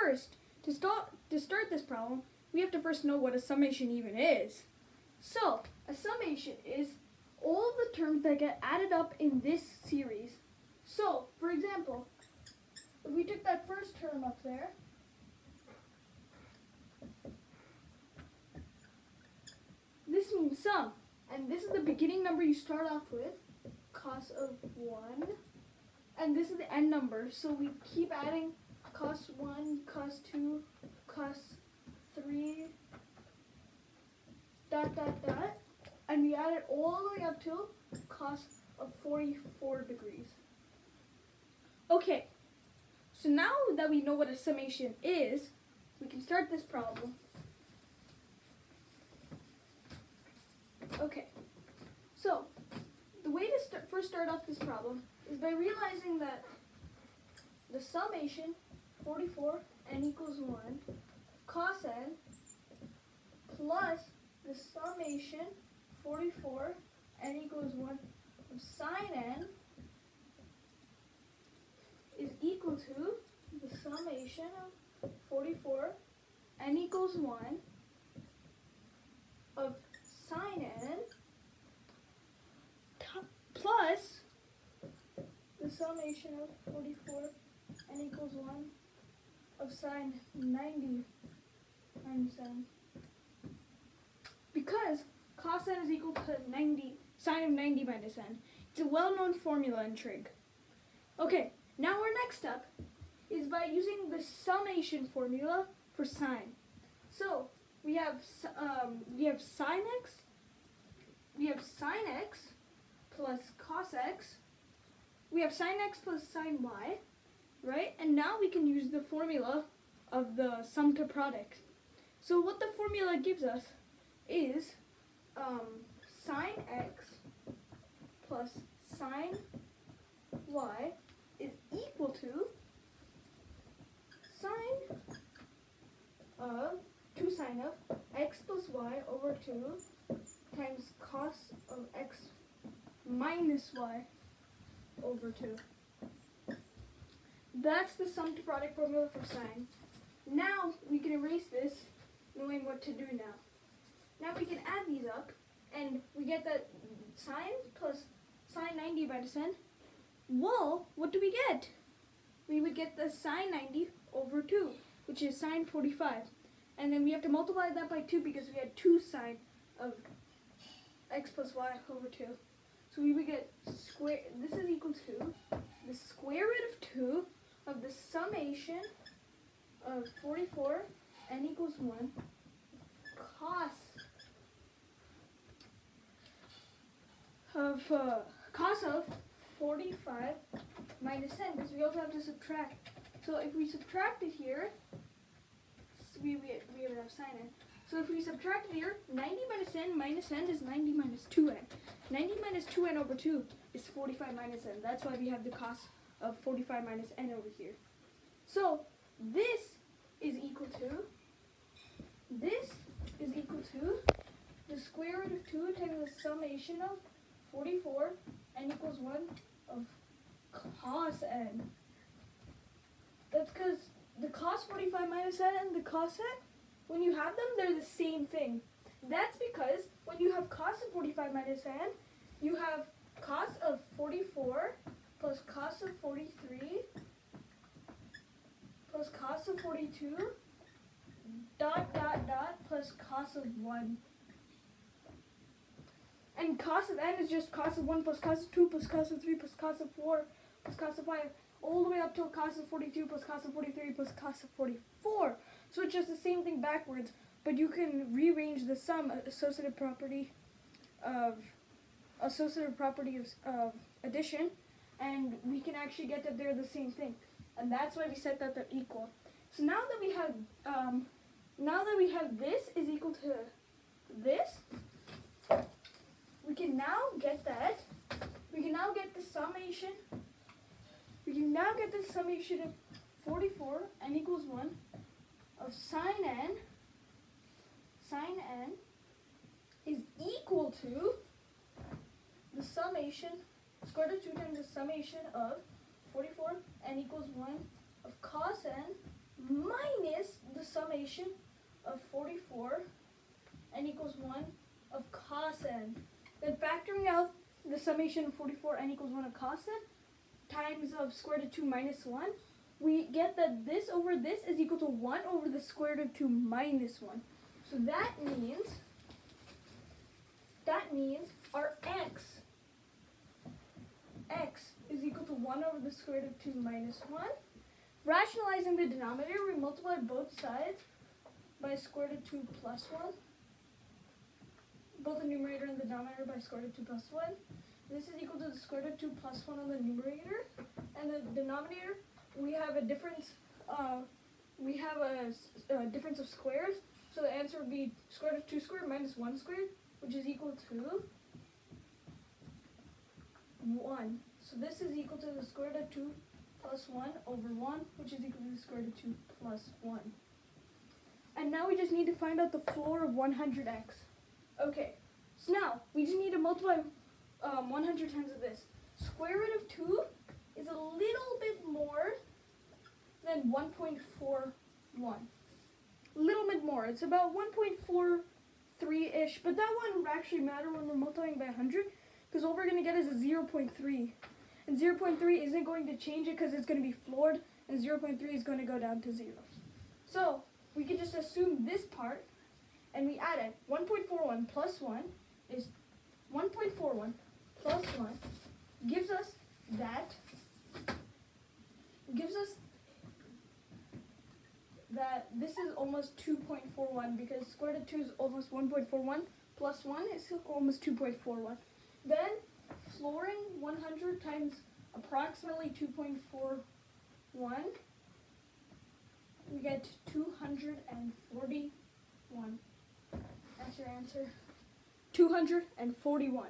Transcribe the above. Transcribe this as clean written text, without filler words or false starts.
first, to start this problem, we have to first know what a summation even is. So, a summation is all the terms that get added up in this series. So, for example, if we took that first term up there, this means sum, and this is the beginning number you start off with, cos of 1, and this is the end number, so we keep adding cos 1, cos 2, cos 3, dot, dot, dot, and we add it all the way up to cos of 44 degrees. Okay, so now that we know what a summation is, we can start this problem. Okay, so the way to first start off this problem is by realizing that the summation 44 n equals 1 cos n plus the summation 44 n equals 1 of sine n is equal to the summation of 44 n equals 1 of sine n plus the summation of 44 n equals 1 of sine 90 minus n. Because cos n is equal to 90, sine of 90 minus n. It's a well-known formula in trig. Okay, now our next step is by using the summation formula for sine. So we have sine x plus cos x. We have sine x plus sine y, right? And now we can use the formula of the sum to product. So what the formula gives us is sine x plus sine y is equal to sine of 2 sine of x plus y over 2 times cos of x minus y over 2. That's the sum to product formula for sine. Now we can erase this knowing what to do now. Now we can add these up and we get that sine plus sine 90 minus n. Well, what do we get? We would get the sine 90 over 2, which is sine 45. And then we have to multiply that by 2 because we had 2 sine of x plus y over 2. So we would get square, this is equal to the square root of 2 of the summation of 44 n equals 1 cos of 45 minus n, because we also have to subtract. So if we subtract it here, we would have sine n. So if we subtract it here, 90 minus n is 90 minus 2n. 90 minus 2n over 2 is 45 minus n. That's why we have the cos of 45 minus n over here. So this is equal to the square root of 2 times the summation of 44 n equals 1 of cos n. That's because the cos 45 minus n and the cos n, when you have them, they're the same thing. That's because when you have cos of 45 minus n, you have cos of 44 plus cos of 43 plus cos of 42 dot dot dot plus cos of 1. And cos of n is just cos of 1 plus cos of 2 plus cos of 3 plus cos of 4 plus cos of 5 all the way up to cos of 42 plus cos of 43 plus cos of 44. So it's just the same thing backwards, but you can rearrange the sum associative property of addition, and we can actually get that they're the same thing. And that's why we said that they're equal. So now that we have this is equal to this, we can now get that. We can now get the summation. We can now get the summation of 44 n equals 1 of sine n. Sine n is equal to the summation, square root of 2 times the summation of 44 n equals 1 of cos n minus summation of 44 n equals 1 of cos n. Then factoring out the summation of 44 n equals 1 of cos n times of square root of 2 minus 1, we get that this over this is equal to 1 over the square root of 2 minus 1. So that means our x is equal to 1 over the square root of 2 minus 1. Rationalizing the denominator, we multiply both sides by square root of 2 plus 1. Both the numerator and the denominator by square root of 2 plus 1. This is equal to the square root of 2 plus 1 on the numerator. And the denominator, we have a difference. We have a difference of squares. So the answer would be square root of 2 squared minus 1 squared, which is equal to 1. So this is equal to the square root of 2 plus 1 over 1, which is equal to the square root of 2 plus 1. And now we just need to find out the floor of 100x. Okay, so now we just need to multiply 100 times of this. Square root of 2 is a little bit more than 1.41. A little bit more. It's about 1.43-ish, but that wouldn't actually matter when we're multiplying by 100, because all we're going to get is a 0.3. And 0.3 isn't going to change it because it's going to be floored, and 0.3 is going to go down to 0. So we can just assume this part, and we add it. 1.41 plus 1 is 1.41 plus 1 gives us that this is almost 2.41, because square root of 2 is almost 1.41 plus 1 is almost 2.41. Then flooring 100 times approximately 2.41, we get 241. That's your answer. 241.